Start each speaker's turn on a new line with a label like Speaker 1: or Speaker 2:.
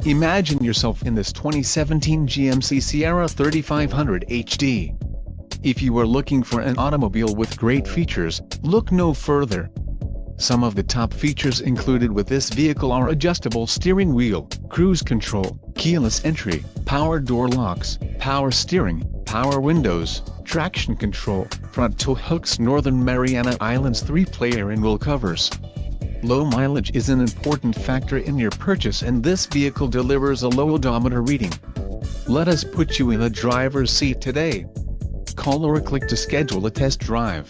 Speaker 1: Imagine yourself in this 2017 GMC Sierra 3500 HD. If you are looking for an automobile with great features, look no further. Some of the top features included with this vehicle are adjustable steering wheel, cruise control, keyless entry, power door locks, power steering, power windows, traction control, front tow hooks, Northern Mariana Islands 3-player and wheel covers. Low mileage is an important factor in your purchase, and this vehicle delivers a low odometer reading. Let us put you in the driver's seat today. Call or click to schedule a test drive.